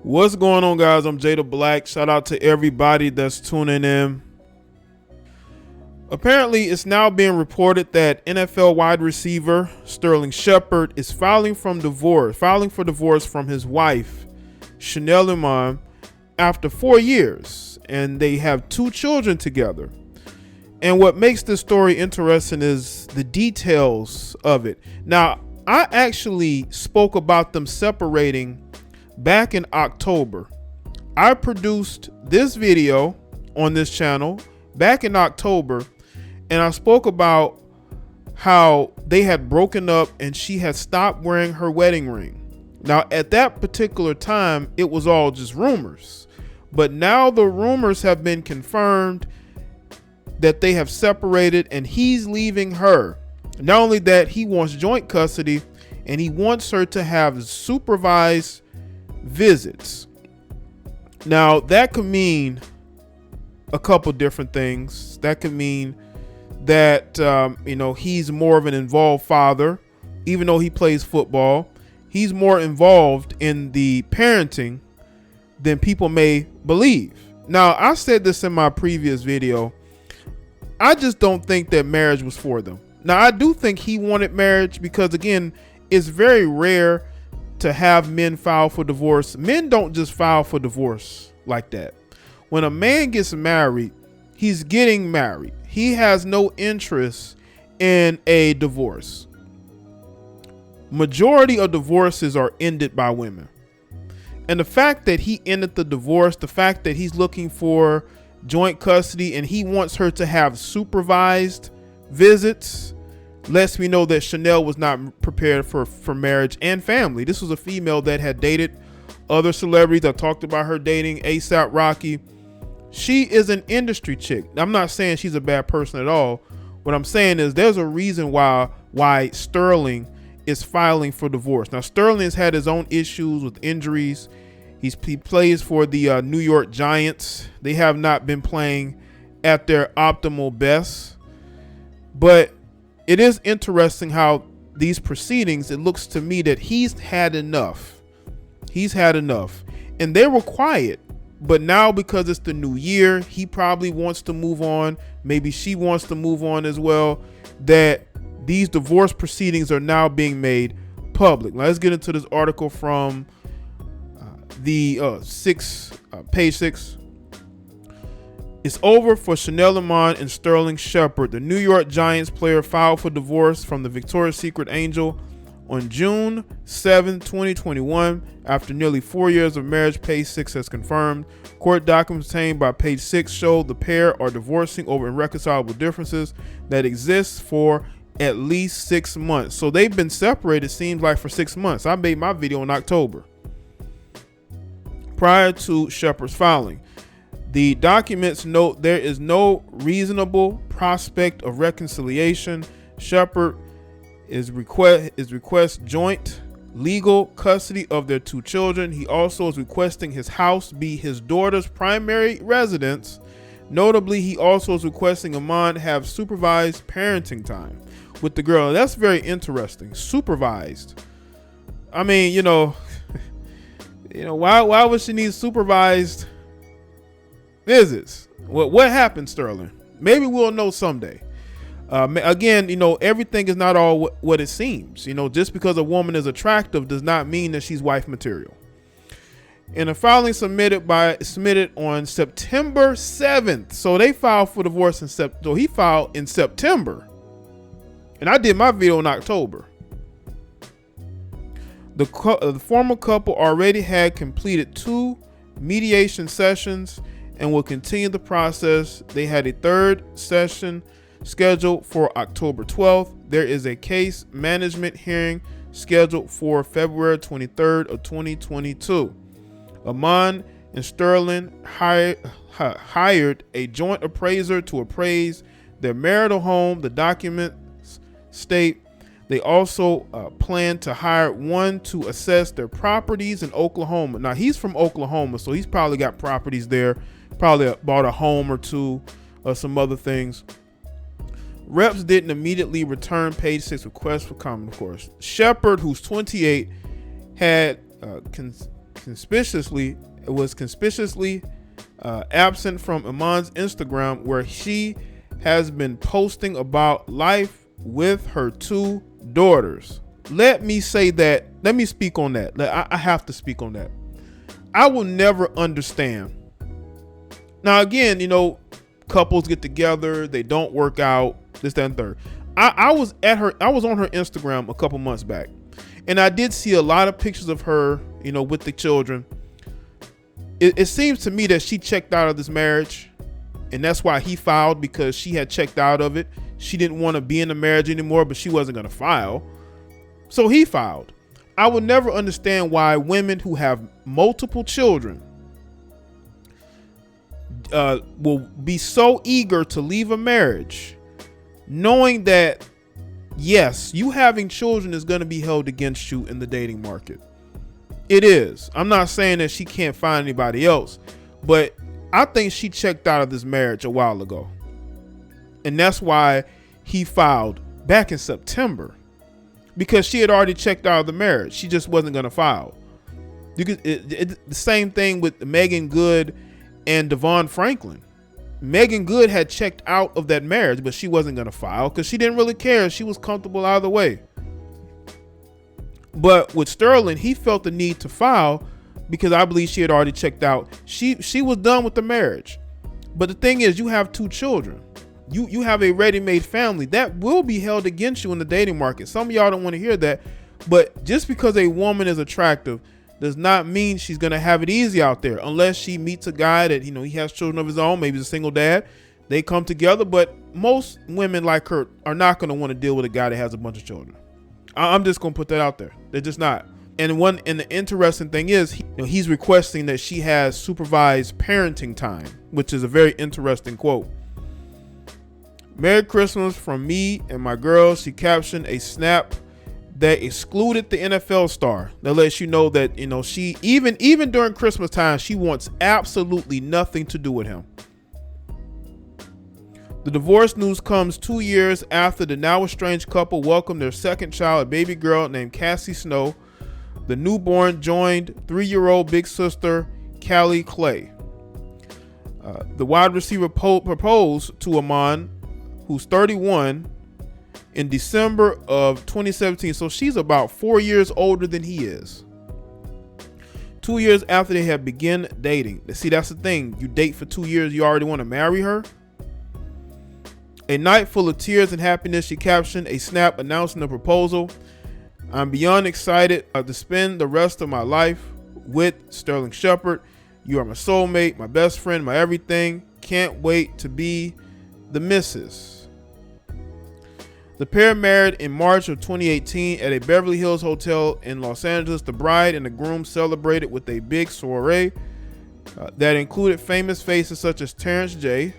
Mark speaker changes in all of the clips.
Speaker 1: What's going on, guys? I'm Jaye the Black. Shout out to everybody that's tuning in. Apparently, it's now being reported that NFL wide receiver Sterling Shepard is filing for divorce from his wife, Iman, after 4 years, and they have 2 children together. And what makes this story interesting is the details of it. Now, I actually spoke about them separating back in October. I produced this video on this channel back in October, and I spoke about how they had broken up and she had stopped wearing her wedding ring. Now, at that particular time, it was all just rumors, but now the rumors have been confirmed that they have separated and he's leaving her. Not only that, he wants joint custody and he wants her to have supervised visits. Now, that could mean a couple different things. That could mean that he's more of an involved father. Even though he plays football, he's more involved in the parenting than people may believe. Now, I said this in my previous video. I just don't think that marriage was for them. Now, I do think he wanted marriage because, again, it's very rare to have men file for divorce. Men don't just file for divorce like that. When a man gets married, he's getting married. He has no interest in a divorce. Majority of divorces are ended by women. And the fact that he ended the divorce, the fact that he's looking for joint custody and he wants her to have supervised visits, lets me know that Chanel was not prepared for marriage and family. This was a female that had dated other celebrities. I talked about her dating A$AP Rocky. She is an industry chick. I'm not saying she's a bad person at all. What I'm saying is there's a reason why Sterling is filing for divorce. Now, Sterling has had his own issues with injuries. He plays for the New York Giants. They have not been playing at their optimal best. But it is interesting how these proceedings, it looks to me that he's had enough. He's had enough. And they were quiet. But now, because it's the new year, he probably wants to move on. Maybe she wants to move on as well. That these divorce proceedings are now being made public. Now, let's get into this article from page 6. It's over for Chanel Iman and Sterling Shepard. The New York Giants player filed for divorce from the Victoria's Secret Angel on June 7, 2021, after nearly 4 years of marriage, page 6 has confirmed. Court documents obtained by page 6 show the pair are divorcing over irreconcilable differences that exist for at least 6 months. So they've been separated, seems like, for 6 months. I made my video in October, prior to Shepard's filing. The documents note there is no reasonable prospect of reconciliation. Shepard is request joint legal custody of their 2 children. He also is requesting his house be his daughter's primary residence. Notably, he also is requesting Iman have supervised parenting time with the girl. That's very interesting. Supervised. I mean, why would she need supervised visits? What happened, Sterling? Maybe we'll know someday. Again, everything is not all what it seems. Just because a woman is attractive does not mean that she's wife material. In a filing submitted on September 7th, so they filed for divorce he filed in September, and I did my video in October. The former couple already had completed 2 mediation sessions and will continue the process. They had a 3rd session scheduled for October 12th. There is a case management hearing scheduled for February 23rd of 2022. Iman and Sterling hired a joint appraiser to appraise their marital home. The documents state they also plan to hire one to assess their properties in Oklahoma. Now, he's from Oklahoma, so he's probably got properties there, probably bought a home or 2 or some other things. Reps didn't immediately return page 6 request for comment, of course. Shepard, who's 28, had conspicuously absent from Iman's Instagram, where she has been posting about life with her 2 daughters. Let me speak on that. I have to speak on that. I will never understand. Now, again, couples get together, they don't work out, this, that, and third. I was on her Instagram a couple months back, and I did see a lot of pictures of her, with the children. It seems to me that she checked out of this marriage, and that's why he filed, because she had checked out of it. She didn't want to be in the marriage anymore, but she wasn't going to file. So he filed. I would never understand why women who have multiple children will be so eager to leave a marriage, knowing that, yes, you having children is going to be held against you in the dating market. It is. I'm not saying that she can't find anybody else, but I think she checked out of this marriage a while ago. And that's why he filed back in September, because she had already checked out of the marriage. She just wasn't going to file. The same thing with Megan Good and Devon Franklin. Megan Good had checked out of that marriage, but she wasn't going to file because she didn't really care. She was comfortable either way. But with Sterling, he felt the need to file because I believe she had already checked out. She was done with the marriage. But the thing is, you have 2 children. You have a ready-made family that will be held against you in the dating market. Some of y'all don't want to hear that, but just because a woman is attractive does not mean she's going to have it easy out there, unless she meets a guy that, he has children of his own. Maybe he's a single dad. They come together, but most women like her are not going to want to deal with a guy that has a bunch of children. I'm just going to put that out there. They're just not. And the interesting thing is, he's requesting that she has supervised parenting time, which is a very interesting quote. Merry Christmas from me and my girls. She captioned a snap that excluded the NFL star. That lets you know that, she, even during Christmas time, she wants absolutely nothing to do with him. The divorce news comes 2 years after the now estranged couple welcomed their second child, a baby girl named Cassie Snow. The newborn joined 3-year-old big sister, Callie Clay. The wide receiver proposed to Iman, who's 31, in December of 2017. So she's about 4 years older than he is. 2 years after they had begun dating. See, that's the thing. You date for 2 years, you already want to marry her? A night full of tears and happiness, she captioned a snap announcing the proposal. I'm beyond excited to spend the rest of my life with Sterling Shepard. You are my soulmate, my best friend, my everything. Can't wait to be the missus. The pair married in March of 2018 at a Beverly Hills hotel in Los Angeles. The bride and the groom celebrated with a big soiree that included famous faces such as Terrence Jaye,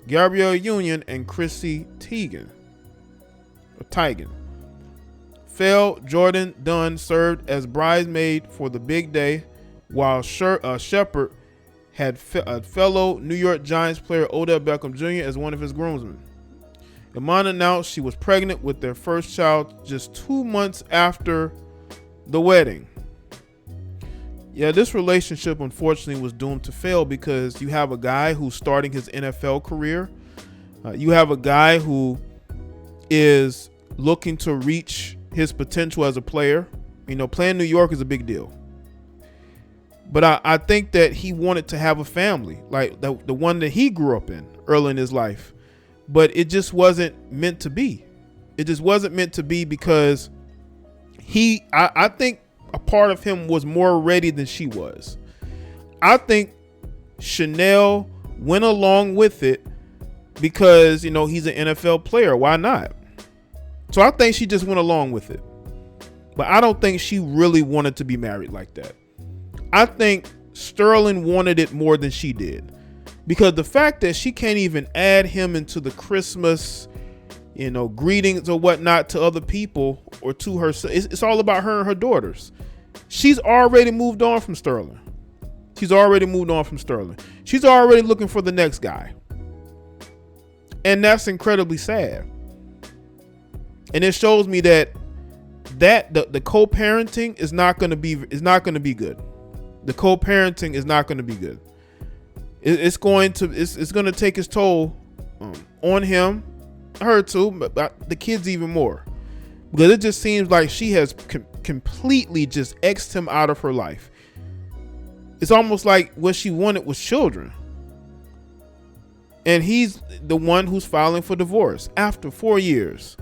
Speaker 1: Gabrielle Union, and Chrissy Teigen. Phil Jordan Dunn served as bridesmaid for the big day, while Shepard had fellow New York Giants player Odell Beckham Jr. as one of his groomsmen. Iman announced she was pregnant with their first child just 2 months after the wedding. Yeah, this relationship unfortunately was doomed to fail because you have a guy who's starting his NFL career. You have a guy who is looking to reach his potential as a player. Playing New York is a big deal. But I think that he wanted to have a family, like the one that he grew up in early in his life. But it just wasn't meant to be. It just wasn't meant to be because I think a part of him was more ready than she was. I think Chanel went along with it because, he's an NFL player. Why not? So I think she just went along with it. But I don't think she really wanted to be married like that. I think Sterling wanted it more than she did. Because the fact that she can't even add him into the Christmas, greetings or whatnot to other people or to her, it's all about her and her daughters. She's already moved on from Sterling. She's already looking for the next guy. And that's incredibly sad. And it shows me that the co-parenting is not going to be good. The co-parenting is not going to be good. It's going to take its toll on him, her too, but the kids even more, because it just seems like she has completely just X'd him out of her life. It's almost like what she wanted was children, and he's the one who's filing for divorce after 4 years.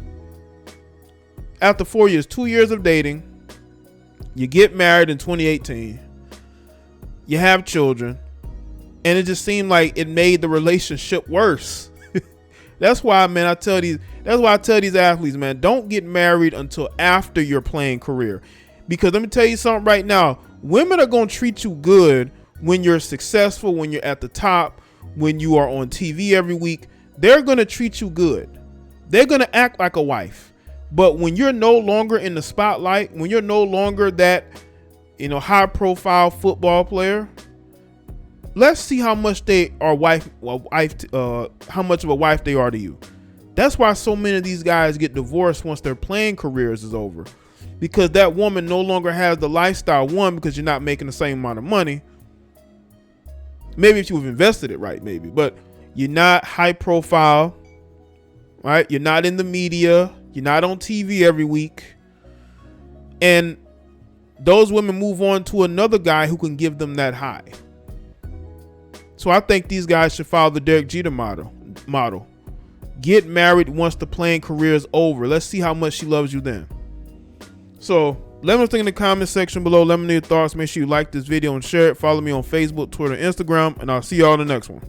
Speaker 1: After 4 years, 2 years of dating, you get married in 2018, you have children, and it just seemed like it made the relationship worse. That's why I tell these athletes, man, don't get married until after your playing career. Because let me tell you something right now, women are going to treat you good when you're successful, when you're at the top, when you are on TV every week. They're going to treat you good. They're going to act like a wife. But when you're no longer in the spotlight, when you're no longer that, high profile football player, let's see how much they are how much of a wife they are to you. That's why so many of these guys get divorced once their playing careers is over, because that woman no longer has the lifestyle. One, because you're not making the same amount of money. Maybe if you've invested it right, maybe, but you're not high profile, right? You're not in the media. You're not on TV every week. And those women move on to another guy who can give them that high. So I think these guys should follow the Derek Jeter model. Get married once the playing career is over. Let's see how much she loves you then. So let me know in the comment section below. Let me know your thoughts. Make sure you like this video and share it. Follow me on Facebook, Twitter, Instagram, and I'll see y'all in the next one.